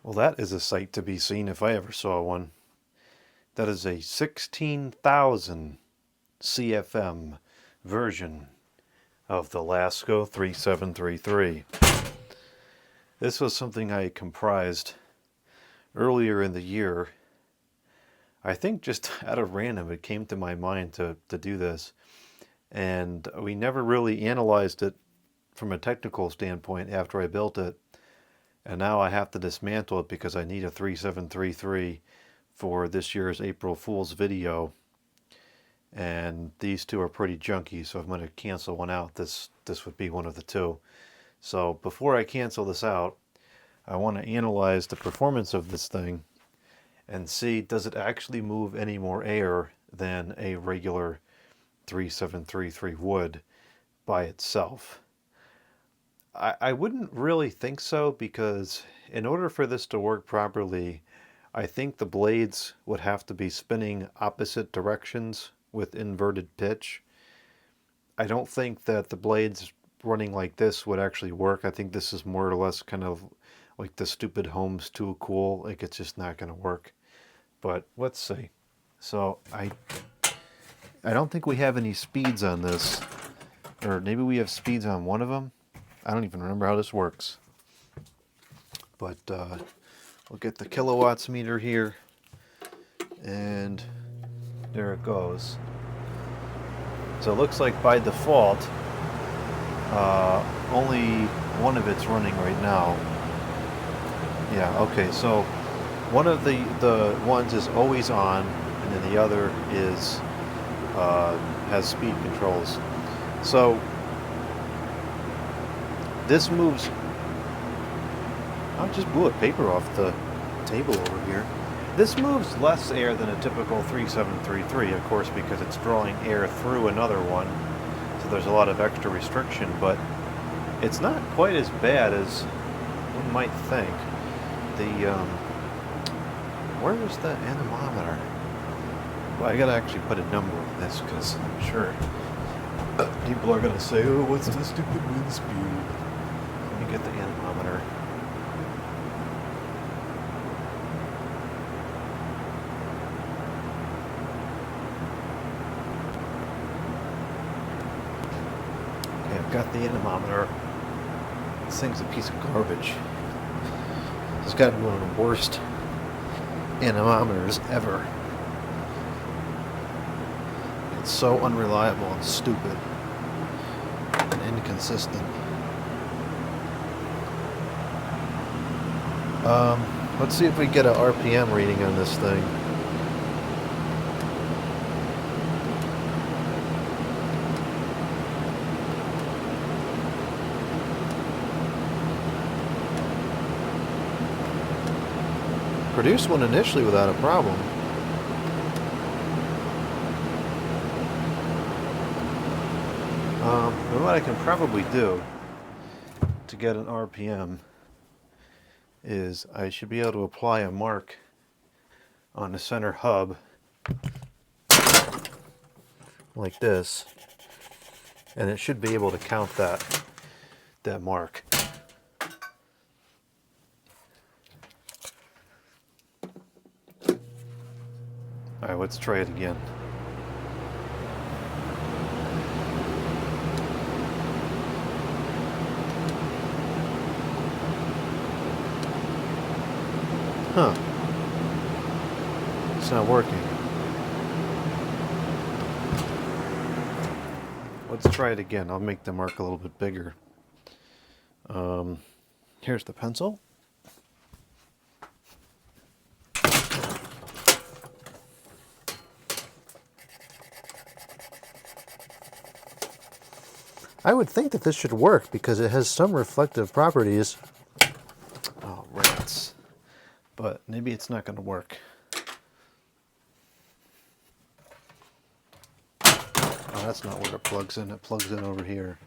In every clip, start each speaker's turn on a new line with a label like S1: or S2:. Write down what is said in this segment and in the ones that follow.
S1: Well, that is a sight to be seen if I ever saw one. That is a 16,000 CFM version of the Lasko 3733. This was something I comprised earlier in the year. I think just out of random it came to my mind to do this. And we never really analyzed it from a technical standpoint after I built it. And now I have to dismantle it because I need a 3733 for this year's April Fool's video. And these two are pretty junky, so I'm going to cancel one out. This would be one of the two. So before I cancel this out, I want to analyze the performance of this thing and see, does it actually move any more air than a regular 3733 would by itself. I wouldn't really think so, because in order for this to work properly, I think the blades would have to be spinning opposite directions with inverted pitch. I don't think that the blades running like this would actually work. I think this is more or less kind of like the stupid Home's Too Cool. Like, it's just not going to work. But let's see. So I don't think we have any speeds on this. Or maybe we have speeds on one of them. I don't even remember how this works. But we'll get the kilowatts meter here. And there it goes. So it looks like by default, only one of it's running right now. Yeah, okay, so one of the ones is always on, and then the other is has speed controls. So this moves. I just blew a paper off the table over here. This moves less air than a typical 3733, of course, because it's drawing air through another one. So there's a lot of extra restriction, but it's not quite as bad as one might think. Where is the anemometer? Well, I gotta actually put a number on this, because I'm sure people are gonna say, oh, what's the stupid wind speed? Let me get the anemometer. Okay, I've got the anemometer. This thing's a piece of garbage. It's got to be one of the worst anemometers ever. It's so unreliable and stupid and inconsistent. Let's see if we get an RPM reading on this thing. Produced one initially without a problem. And what I can probably do to get an RPM is I should be able to apply a mark on the center hub like this, and it should be able to count that mark. Alright, let's try it again. Huh. It's not working. Let's try it again. I'll make the mark a little bit bigger. Here's the pencil. I would think that this should work because it has some reflective properties. Oh, rats. But maybe it's not going to work. Oh, that's not where it plugs in. It plugs in over here.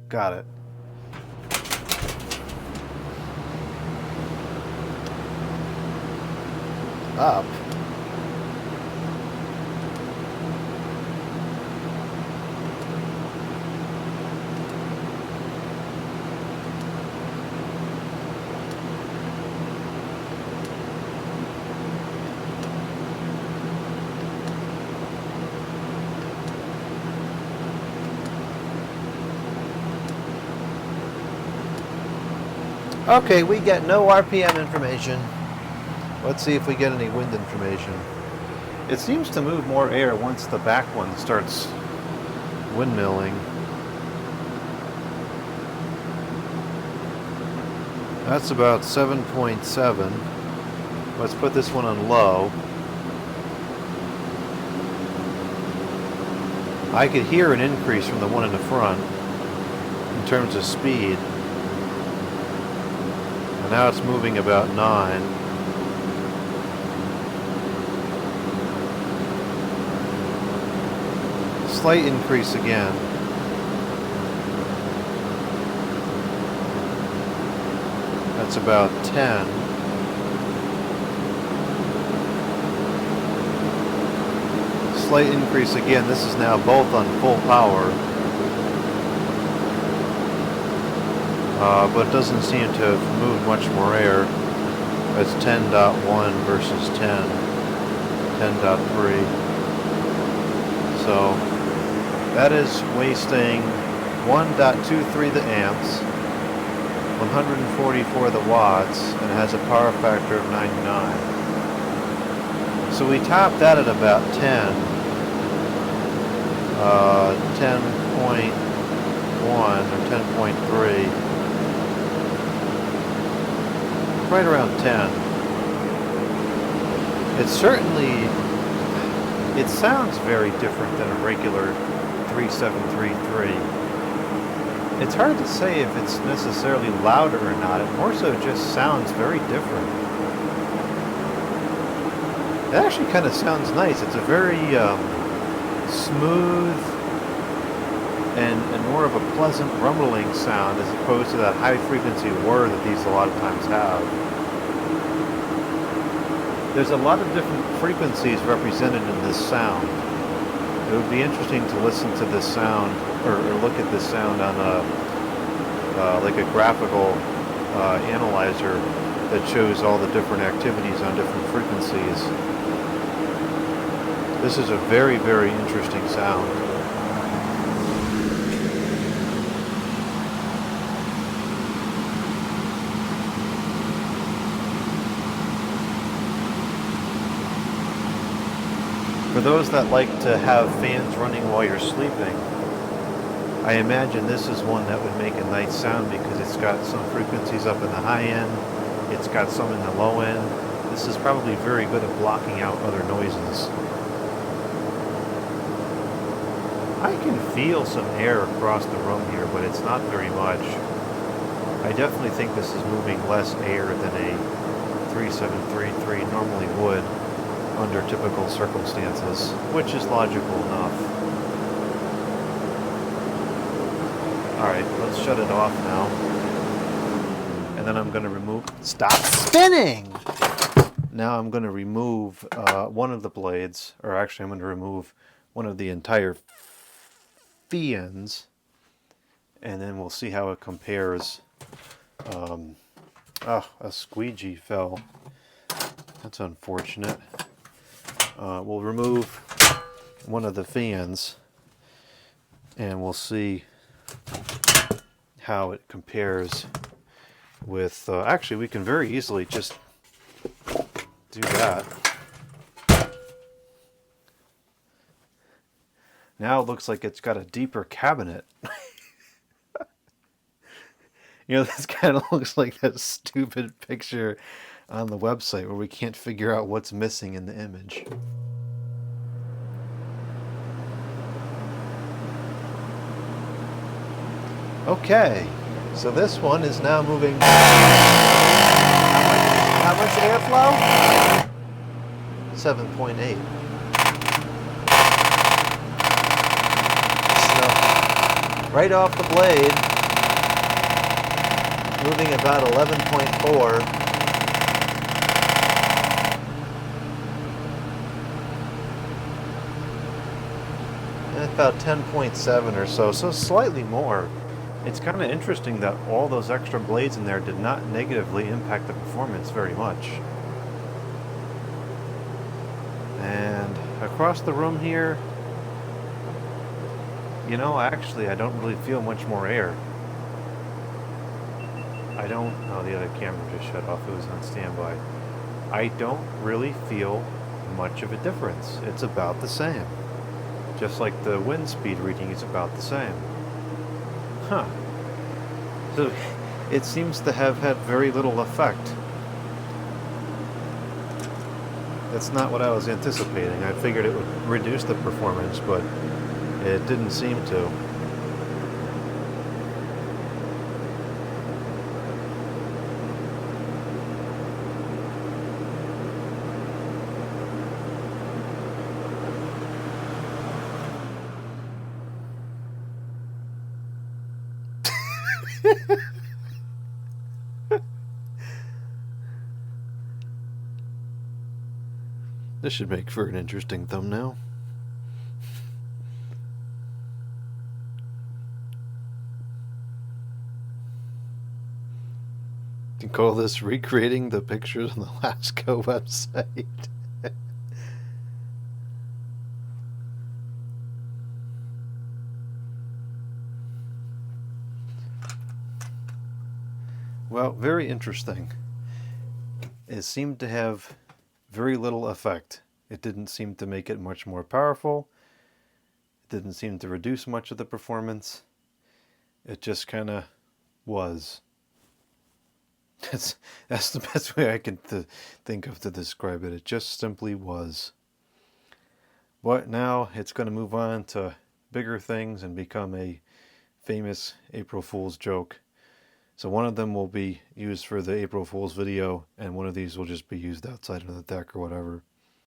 S1: Got it. Up. Okay, we get no RPM information. Let's see if we get any wind information. It seems to move more air once the back one starts windmilling. That's about 7.7. Let's put this one on low. I could hear an increase from the one in the front in terms of speed. And now it's moving about 9. Slight increase again. That's about 10. Slight increase again. This is now both on full power. But it doesn't seem to have moved much more air. That's 10.1 versus 10.3. So that is wasting 1.23 the amps, 144 the watts, and it has a power factor of 99. So we topped that at about 10, 10.1 or 10.3, right around 10. It sounds very different than a regular 3733. It's hard to say if it's necessarily louder or not. It more so just sounds very different. It actually kind of sounds nice. It's a very smooth and more of a pleasant rumbling sound as opposed to that high frequency whir that these a lot of times have. There's a lot of different frequencies represented in this sound. It would be interesting to listen to this sound or look at this sound on like a graphical analyzer that shows all the different activities on different frequencies. This is a very, very interesting sound. For those that like to have fans running while you're sleeping, I imagine this is one that would make a nice sound because it's got some frequencies up in the high end, it's got some in the low end. This is probably very good at blocking out other noises. I can feel some air across the room here, but it's not very much. I definitely think this is moving less air than a 3733 normally would under typical circumstances, which is logical enough. Alright, let's shut it off now. And then I'm going to remove... Stop spinning! Now I'm going to remove one of the blades, or actually I'm going to remove one of the entire fans, and then we'll see how it compares. A squeegee fell. That's unfortunate. We'll remove one of the fans and we'll see how it compares with... actually, we can very easily just do that. Now it looks like it's got a deeper cabinet. You know, this kind of looks like that stupid picture on the website where we can't figure out what's missing in the image. Okay, so this one is now moving. How much airflow? 7.8. So, right off the blade, moving about 11.4. About 10.7 or so, so slightly more. It's kind of interesting that all those extra blades in there did not negatively impact the performance very much. And across the room here, you know, actually I don't really feel much more air. I don't, oh, the other camera just shut off, it was on standby. I don't really feel much of a difference. It's about the same. Just like the wind speed reading is about the same. Huh. So it seems to have had very little effect. That's not what I was anticipating. I figured it would reduce the performance, but it didn't seem to. This should make for an interesting thumbnail. You can call this recreating the pictures on the Lasko website. Well, very interesting. It seemed to have very little effect. It didn't seem to make it much more powerful. It didn't seem to reduce much of the performance. It just kind of was. That's the best way I can think of to describe it. It just simply was. But now it's going to move on to bigger things and become a famous April Fool's joke. So one of them will be used for the April Fool's video, and one of these will just be used outside of the deck or whatever.